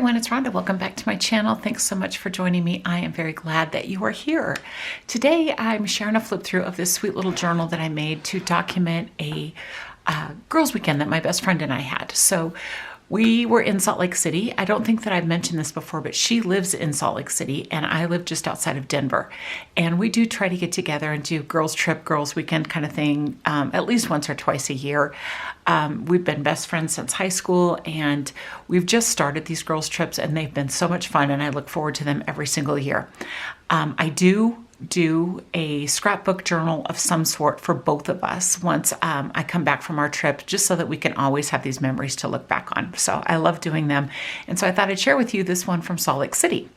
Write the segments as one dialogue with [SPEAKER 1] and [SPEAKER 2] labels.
[SPEAKER 1] everyone, it's Rhonda. Welcome back to my channel. Thanks so much for joining me. I am very glad that you are here. Today I'm sharing a flip through of this sweet little journal that I made to document a girls' weekend that my best friend and I had. So we were in Salt Lake City. I don't think that I've mentioned this before, but she lives in Salt Lake City and I live just outside of Denver. And we do try to get together and do girls' trip, girls' weekend kind of thing at least once or twice a year. We've been best friends since high school and we've just started these girls' trips and they've been so much fun and I look forward to them every single year. I do a scrapbook journal of some sort for both of us once I come back from our trip, just so that we can always have these memories to look back on. So I love doing them. And so I thought I'd share with you this one from Salt Lake City.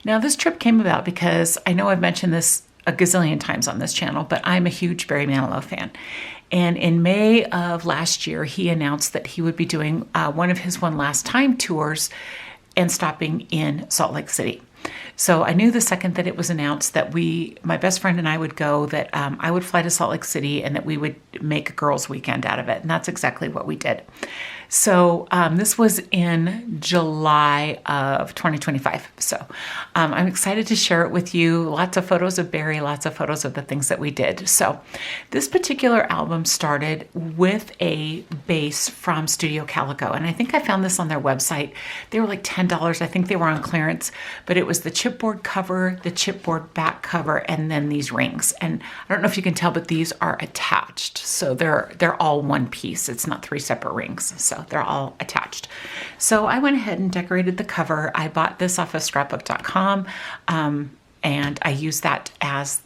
[SPEAKER 1] Now this trip came about because I know I've mentioned this a gazillion times on this channel, but I'm a huge Barry Manilow fan. And in May of last year, he announced that he would be doing one of his One Last Time tours and stopping in Salt Lake City. So I knew the second that it was announced that my best friend and I would go, that I would fly to Salt Lake City and that we would make a girls' weekend out of it. And that's exactly what we did. So this was in July of 2025. So I'm excited to share it with you. Lots of photos of Barry, lots of photos of the things that we did. So this particular album started with a base from Studio Calico. And I think I found this on their website. They were like $10. I think they were on clearance, but it was the chipboard cover, the chipboard back cover, and then these rings. And I don't know if you can tell, but these are attached. So they're all one piece. It's not three separate rings. So they're all attached. So I went ahead and decorated the cover. I bought this off of scrapbook.com and I used that as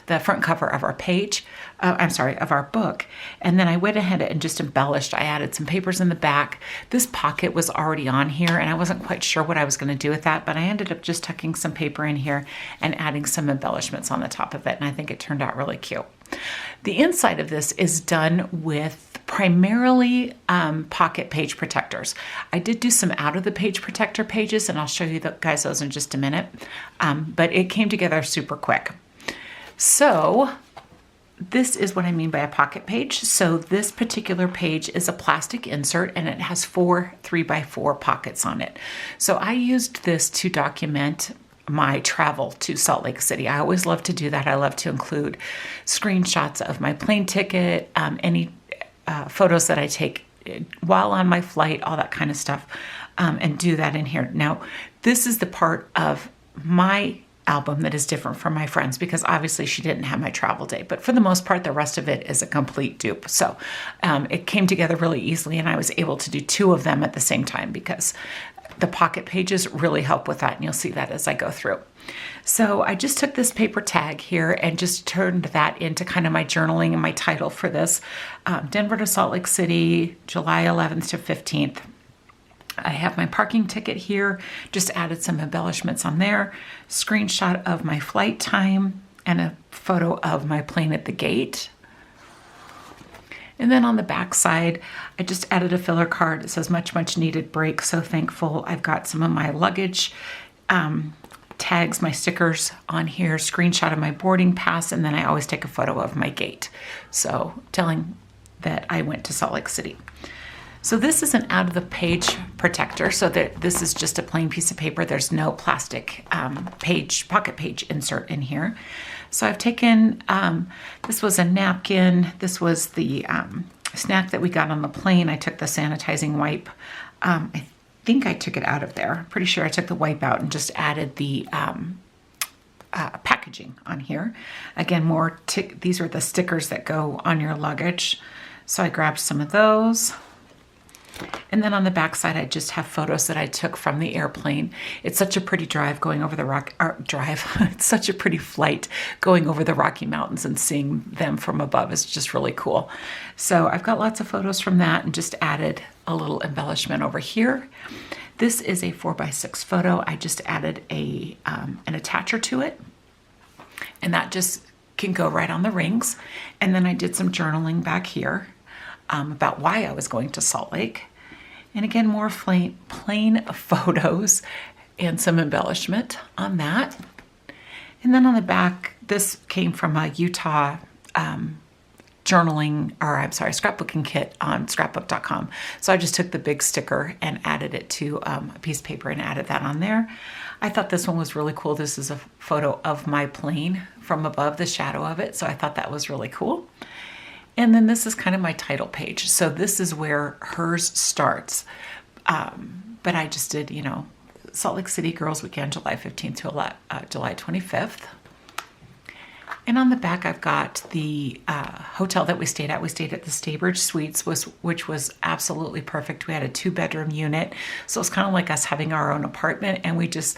[SPEAKER 1] the front cover of our page, of our book. And then I went ahead and just embellished. I added some papers in the back. This pocket was already on here and I wasn't quite sure what I was going to do with that, but I ended up just tucking some paper in here and adding some embellishments on the top of it. And I think it turned out really cute. The inside of this is done with primarily pocket page protectors. I did do some out of the page protector pages and I'll show you guys those in just a minute, but it came together super quick. So this is what I mean by a pocket page. So this particular page is a plastic insert and it has 4 3x4 pockets on it. So I used this to document my travel to Salt Lake City. I always love to do that. I love to include screenshots of my plane ticket, any photos that I take while on my flight, all that kind of stuff, and do that in here. Now, this is the part of my album that is different from my friends because obviously she didn't have my travel day, but for the most part, the rest of it is a complete dupe. So it came together really easily and I was able to do 2 of them at the same time because the pocket pages really help with that, and you'll see that as I go through. So I just took this paper tag here and just turned that into kind of my journaling and my title for this. Denver to Salt Lake City, July 11th to 15th. I have my parking ticket here, just added some embellishments on there, screenshot of my flight time, and a photo of my plane at the gate. And then on the back side, I just added a filler card. It says much, much needed break. So thankful. I've got some of my luggage tags, my stickers on here, screenshot of my boarding pass, and then I always take a photo of my gate. So telling that I went to Salt Lake City. So this is an out of the page protector. So that this is just a plain piece of paper. There's no plastic pocket page insert in here. So I've taken, this was a napkin. This was the snack that we got on the plane. I took the sanitizing wipe. I think I took it out of there. I'm pretty sure I took the wipe out and just added the packaging on here. Again, these are the stickers that go on your luggage. So I grabbed some of those. And then on the back side, I just have photos that I took from the airplane. It's such a pretty drive going over it's such a pretty flight going over the Rocky Mountains and seeing them from above is just really cool. So I've got lots of photos from that and just added a little embellishment over here. This is a 4x6 photo. I just added an attacher to it, and that just can go right on the rings. And then I did some journaling back here about why I was going to Salt Lake. And again, more plain photos and some embellishment on that. And then on the back, this came from a Utah journaling, or I'm sorry, scrapbooking kit on scrapbook.com. So I just took the big sticker and added it to a piece of paper and added that on there. I thought this one was really cool. This is a photo of my plane from above, the shadow of it. So I thought that was really cool. And then this is kind of my title page. So this is where hers starts. But I just did, you know, Salt Lake City Girls Weekend, July 15th to July 25th. And on the back, I've got the hotel that we stayed at. We stayed at the Staybridge Suites, which was absolutely perfect. We had a 2-bedroom unit. So it's kind of like us having our own apartment. And we just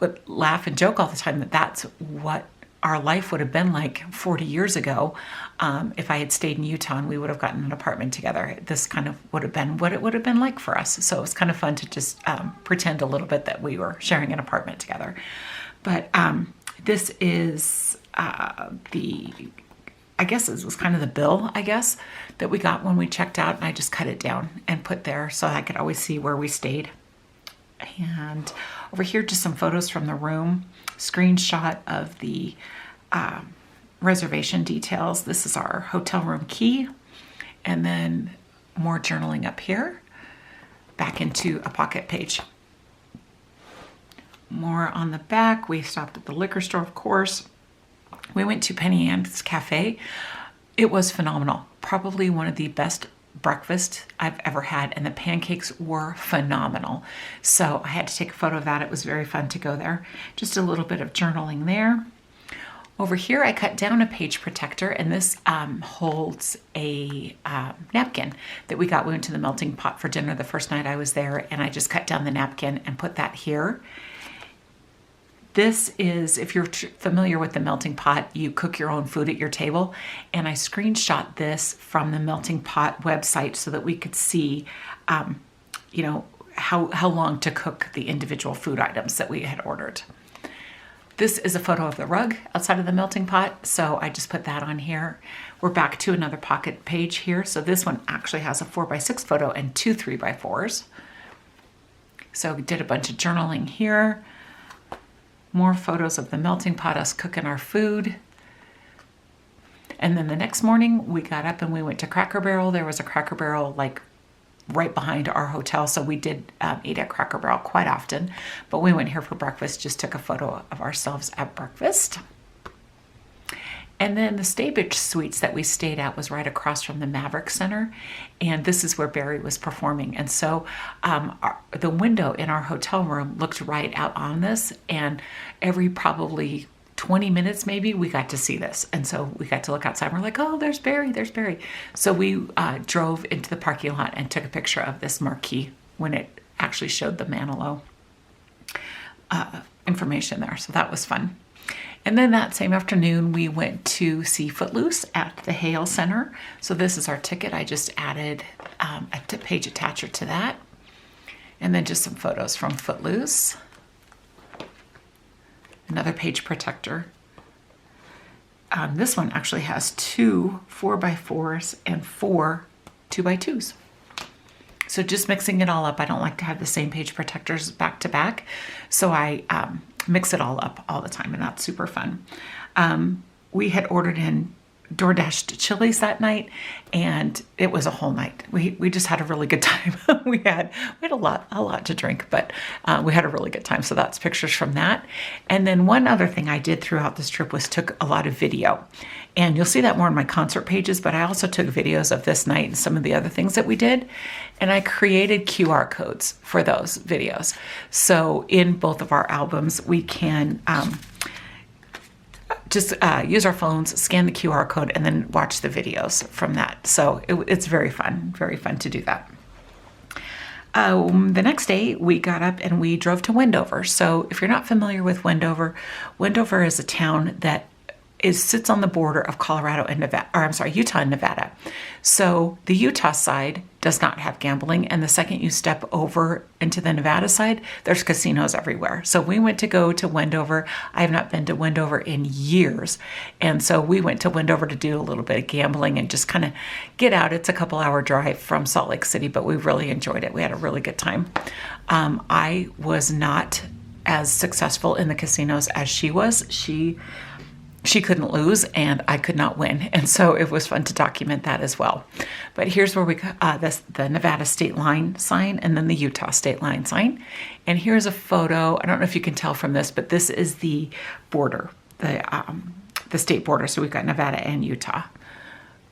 [SPEAKER 1] would laugh and joke all the time that that's what our life would have been like 40 years ago. If I had stayed in Utah and we would have gotten an apartment together, this kind of would have been what it would have been like for us. So it was kind of fun to just pretend a little bit that we were sharing an apartment together. But this is I guess it was kind of the bill, I guess, that we got when we checked out, and I just cut it down and put there so I could always see where we stayed. And over here, just some photos from the room, screenshot of the reservation details. This is our hotel room key, and then more journaling up here, back into a pocket page. More on the back. We stopped at the liquor store, of course. We went to Penny Ann's Cafe. It was phenomenal. Probably one of the best breakfast I've ever had, and the pancakes were phenomenal. So I had to take a photo of that. It was very fun to go there. Just a little bit of journaling there. Over here, I cut down a page protector, and this holds a napkin that we got. We went to the Melting Pot for dinner the first night I was there, and I just cut down the napkin and put that here. This is, if you're familiar with the Melting Pot, you cook your own food at your table. And I screenshot this from the Melting Pot website so that we could see, you know, how long to cook the individual food items that we had ordered. This is a photo of the rug outside of the Melting Pot. So I just put that on here. We're back to another pocket page here. So this one actually has a 4x6 photo and 2 3x4s. So we did a bunch of journaling here. More photos of the Melting Pot, us cooking our food. And then the next morning we got up and we went to Cracker Barrel. There was a Cracker Barrel like right behind our hotel. So we did eat at Cracker Barrel quite often, but we went here for breakfast, just took a photo of ourselves at breakfast. And then the Staybridge Suites that we stayed at was right across from the Maverick Center. And this is where Barry was performing. And so the window in our hotel room looked right out on this. And every probably 20 minutes maybe, we got to see this. And so we got to look outside. We're like, oh, there's Barry, there's Barry. So we drove into the parking lot and took a picture of this marquee when it actually showed the Manilow information there. So that was fun. And then that same afternoon, we went to see Footloose at the Hale Center. So this is our ticket. I just added a page attacher to that. And then just some photos from Footloose. Another page protector. This one actually has 2 4x4s and 4 2x2s. So just mixing it all up. I don't like to have the same page protectors back to back. So I mix it all up all the time, and that's super fun. We had ordered in DoorDashed Chili's that night, and it was a whole night. We just had a really good time. we had a lot to drink, but we had a really good time. So that's pictures from that. And then one other thing I did throughout this trip was took a lot of video, and you'll see that more in my concert pages, but I also took videos of this night and some of the other things that we did. And I created QR codes for those videos. So in both of our albums, we can just use our phones, scan the QR code, and then watch the videos from that. So it's very fun to do that. The next day, we got up and we drove to Wendover. So if you're not familiar with Wendover, Wendover is a town that sits on the border of Colorado and Nevada, or I'm sorry, Utah and Nevada. So the Utah side does not have gambling, and the second you step over into the Nevada side, there's casinos everywhere. So we went to go to Wendover. I have not been to Wendover in years, and so we went to Wendover to do a little bit of gambling and just kind of get out. It's a couple-hour drive from Salt Lake City, but we really enjoyed it. We had a really good time. I was not as successful in the casinos as she was. She she couldn't lose and I could not win. And so it was fun to document that as well. But here's where we got the Nevada state line sign and then the Utah state line sign. And here's a photo. I don't know if you can tell from this, but this is the border, the state border. So we've got Nevada and Utah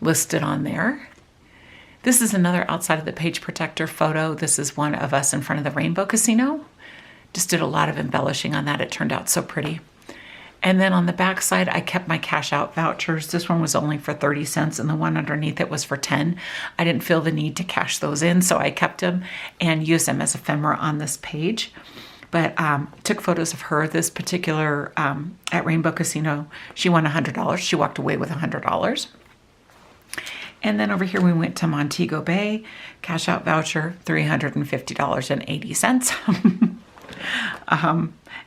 [SPEAKER 1] listed on there. This is another outside of the page protector photo. This is one of us in front of the Rainbow Casino. Just did a lot of embellishing on that. It turned out so pretty. And then on the back side, I kept my cash out vouchers. This one was only for 30 cents and the one underneath it was for 10. I didn't feel the need to cash those in, so I kept them and used them as ephemera on this page. But took photos of her. This particular, at Rainbow Casino, she won $100. She walked away with $100. And then over here we went to Montego Bay, cash out voucher, $350.80.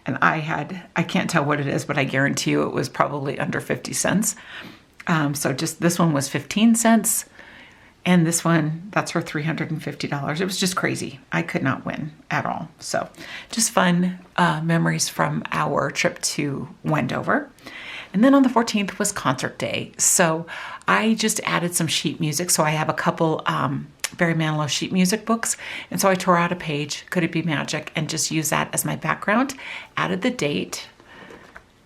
[SPEAKER 1] And I can't tell what it is, but I guarantee you it was probably under 50 cents. So just this one was 15 cents. And this one, that's her $350. It was just crazy. I could not win at all. So just fun memories from our trip to Wendover. And then on the 14th was concert day. So I just added some sheet music. So I have a couple Barry Manilow sheet music books. And so I tore out a page, Could It Be Magic, and just used that as my background, added the date.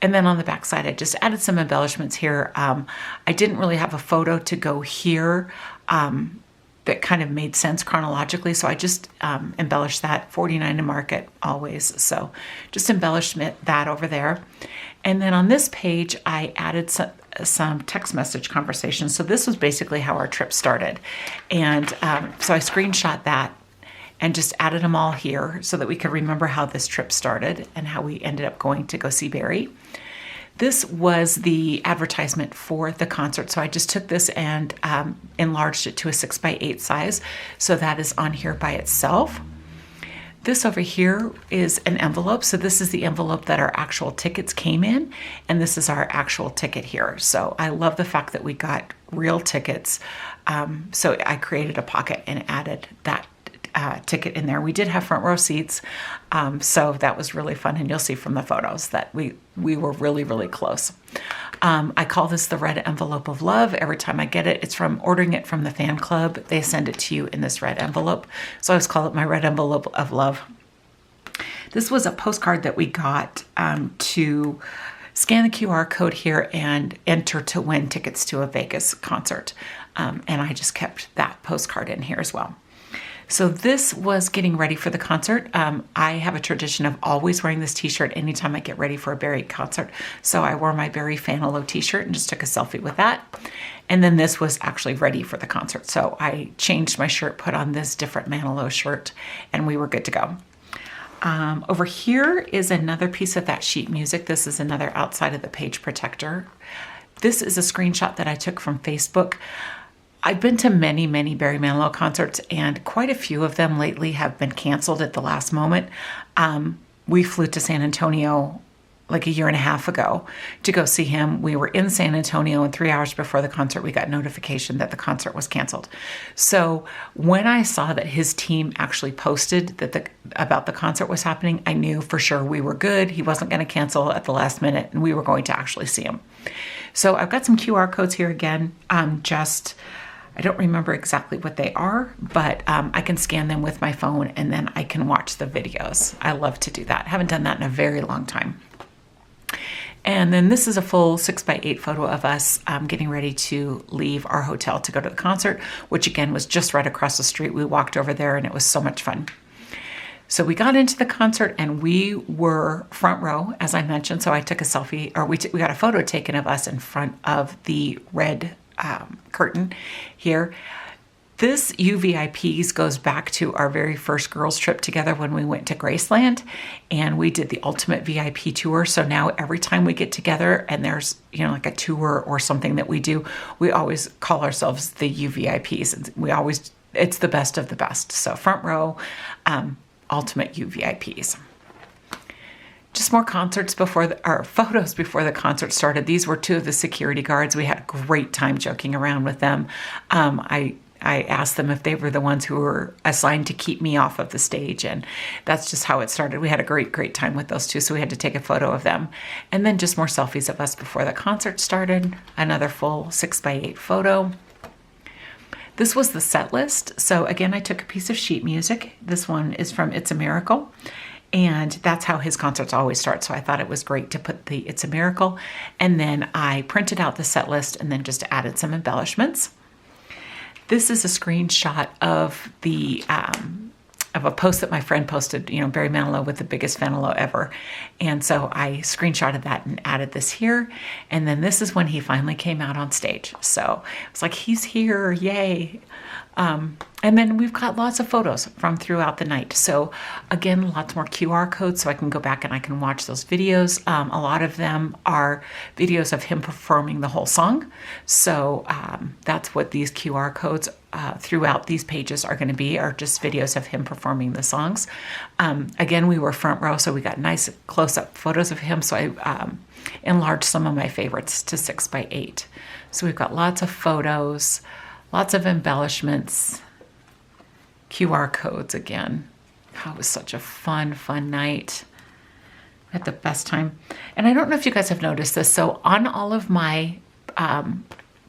[SPEAKER 1] And then on the back side, I just added some embellishments here. I didn't really have a photo to go here that kind of made sense chronologically. So I just embellished that, 49 to Market always. So just embellished that over there. And then on this page, I added some text message conversations. So this was basically how our trip started. And so I screenshot that and just added them all here so that we could remember how this trip started and how we ended up going to go see Barry. This was the advertisement for the concert. So I just took this and enlarged it to a 6x8 size. So that is on here by itself. This over here is an envelope. So this is the envelope that our actual tickets came in. And this is our actual ticket here. So I love the fact that we got real tickets. So I created a pocket and added that ticket in there. We did have front row seats. So that was really fun. And you'll see from the photos that we were really, really close. I call this the red envelope of love. Every time I get it, it's from ordering it from the fan club. They send it to you in this red envelope. So I always call it my red envelope of love. This was a postcard that we got to scan the QR code here and enter to win tickets to a Vegas concert. And I just kept that postcard in here as well. So this was getting ready for the concert. I have a tradition of always wearing this t-shirt anytime I get ready for a Barry concert. So I wore my Barry Manilow t-shirt and just took a selfie with that. And then this was actually ready for the concert. So I changed my shirt, put on this different Manilow shirt, and we were good to go. Over here is another piece of that sheet music. This is another outside of the page protector. This is a screenshot that I took from Facebook. I've been to many, many Barry Manilow concerts, and quite a few of them lately have been canceled at the last moment. We flew to San Antonio like a year and a half ago to go see him. We were in San Antonio, and 3 hours before the concert, we got notification that the concert was canceled. So when I saw that his team actually posted that about the concert was happening, I knew for sure we were good. He wasn't going to cancel at the last minute, and we were going to actually see him. So I've got some QR codes here again. I don't remember exactly what they are, but I can scan them with my phone and then I can watch the videos. I love to do that. I haven't done that in a very long time. And then this is a full 6x8 photo of us getting ready to leave our hotel to go to the concert, which again was just right across the street. We walked over there and it was so much fun. So we got into the concert and we were front row, as I mentioned. So I took a selfie, or we got a photo taken of us in front of the red curtain here. This UVIPs goes back to our very first girls trip together when we went to Graceland and we did the ultimate VIP tour. So now every time we get together and there's, like a tour or something that we do, we always call ourselves the UVIPs. And it's the best of the best. So front row, ultimate UVIPs. Just more concerts photos before the concert started. These were two of the security guards. We had a great time joking around with them. I I asked them if they were the ones who were assigned to keep me off of the stage. And that's just how it started. We had a great time with those two. So we had to take a photo of them. And then just more selfies of us before the concert started. Another full 6x8 photo. This was the set list. So again, I took a piece of sheet music. This one is from It's a Miracle. And that's how his concerts always start. So I thought it was great to put the It's a Miracle. And then I printed out the set list and then just added some embellishments. This is a screenshot of the of a post that my friend posted, you know, Barry Manilow with the biggest Manilow ever. And so I screenshotted that and added this here. And then this is when he finally came out on stage. So it's like, he's here, yay. And then we've got lots of photos from throughout the night. So again, lots more QR codes so I can go back and I can watch those videos. A lot of them are videos of him performing the whole song. So that's what these QR codes throughout these pages are going to be, are just videos of him performing the songs. Again, we were front row, so we got nice close-up photos of him. So I enlarged some of my favorites to 6x8. So we've got lots of photos, lots of embellishments, QR codes again. Oh, it was such a fun night. I had the best time. And I don't know if you guys have noticed this. So on all of my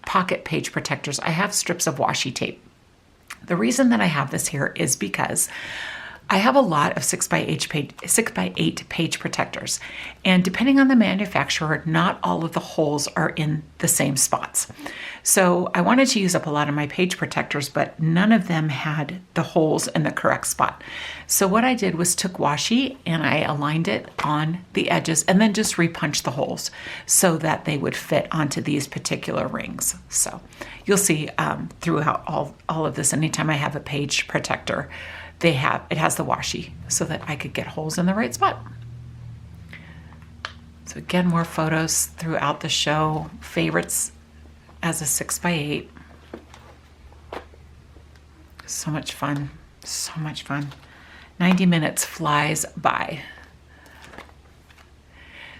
[SPEAKER 1] pocket page protectors, I have strips of washi tape. The reason that I have this here is because I have a lot of 6x8 page protectors. And depending on the manufacturer, not all of the holes are in the same spots. So I wanted to use up a lot of my page protectors, but none of them had the holes in the correct spot. So what I did was took washi and I aligned it on the edges and then just repunched the holes so that they would fit onto these particular rings. So you'll see throughout all of this, anytime I have a page protector, it has the washi so that I could get holes in the right spot. So again, more photos throughout the show, favorites as a 6x8. So much fun, so much fun. 90 minutes flies by.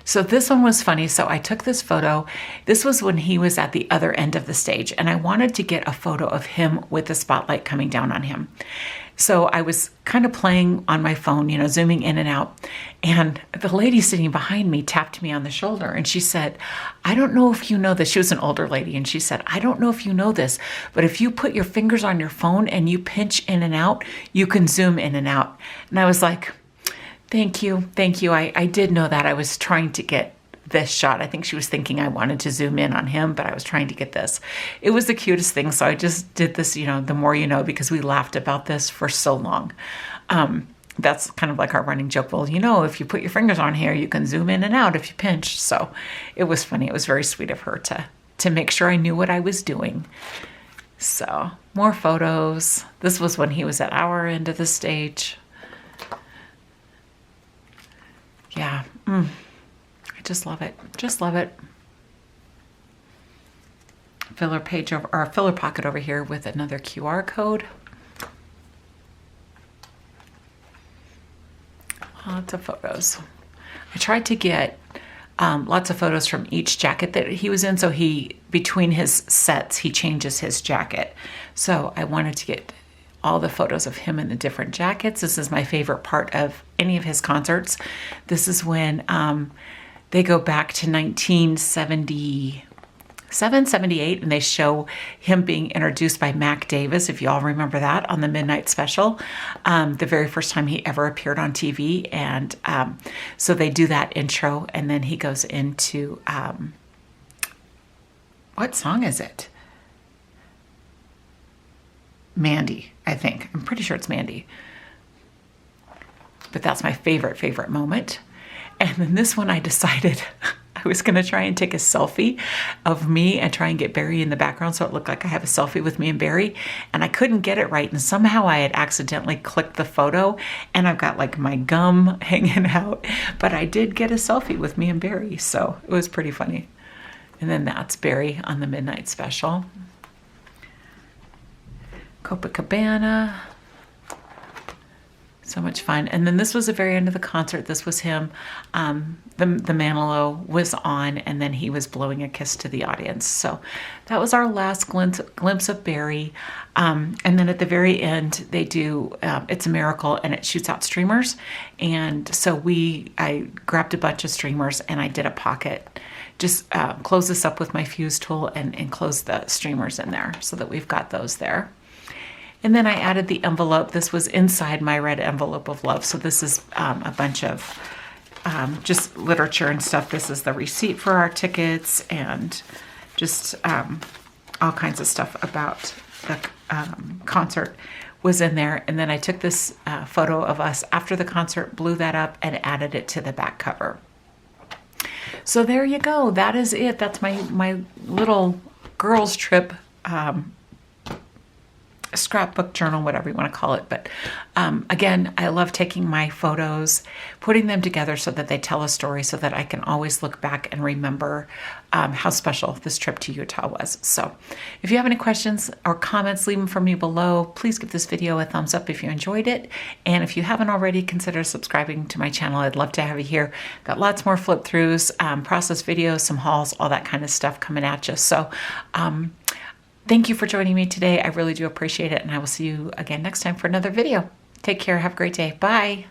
[SPEAKER 1] So this one was funny. So I took this photo. This was when he was at the other end of the stage, and I wanted to get a photo of him with the spotlight coming down on him. So I was kind of playing on my phone, you know, zooming in and out. And the lady sitting behind me tapped me on the shoulder and she said, I don't know if you know this. She was an older lady. And she said, I don't know if you know this, but if you put your fingers on your phone and you pinch in and out, you can zoom in and out. And I was like, thank you. Thank you. I did know that. I was trying to get this shot. I think she was thinking I wanted to zoom in on him, but I was trying to get this. It was the cutest thing. So I just did this, you know, the more you know, because we laughed about this for so long. That's kind of like our running joke. Well, you know, if you put your fingers on here, you can zoom in and out if you pinch. So it was funny. It was very sweet of her to make sure I knew what I was doing. So more photos. This was when he was at our end of the stage. Yeah. I just love it. Just love it. Filler page over, or filler pocket over here with another QR code. Lots of photos. I tried to get lots of photos from each jacket that he was in. So between his sets, he changes his jacket. So I wanted to get all the photos of him in the different jackets. This is my favorite part of any of his concerts. This is when they go back to 1977, 78, and they show him being introduced by Mac Davis, if you all remember that, on the Midnight Special, the very first time he ever appeared on TV. And so they do that intro, and then he goes into, what song is it? Mandy, I think. I'm pretty sure it's Mandy. But that's my favorite moment. And then this one, I decided I was going to try and take a selfie of me and try and get Barry in the background so it looked like I have a selfie with me and Barry. And I couldn't get it right. And somehow I had accidentally clicked the photo and I've got like my gum hanging out. But I did get a selfie with me and Barry. So it was pretty funny. And then that's Barry on the Midnight Special. Copacabana. So much fun. And then this was the very end of the concert. This was him. The Manilow was on, and then he was blowing a kiss to the audience. So that was our last glimpse of Barry. And then at the very end, they do It's a Miracle, and it shoots out streamers. And so I grabbed a bunch of streamers, and I did a pocket. Just close this up with my fuse tool and close the streamers in there so that we've got those there. And then I added the envelope. This was inside my red envelope of love. So this is a bunch of just literature and stuff. This is the receipt for our tickets and just all kinds of stuff about the concert was in there. And then I took this photo of us after the concert, blew that up, and added it to the back cover. So there you go. That is it. That's my little girls trip scrapbook journal, whatever you want to call it. But again, I love taking my photos, putting them together so that they tell a story, so that I can always look back and remember how special this trip to Utah was. So if you have any questions or comments, leave them for me below. Please give this video a thumbs up if you enjoyed it. And if you haven't already, consider subscribing to my channel. I'd love to have you here. Got lots more flip throughs, process videos, some hauls, all that kind of stuff coming at you. So thank you for joining me today. I really do appreciate it, and I will see you again next time for another video. Take care. Have a great day. Bye.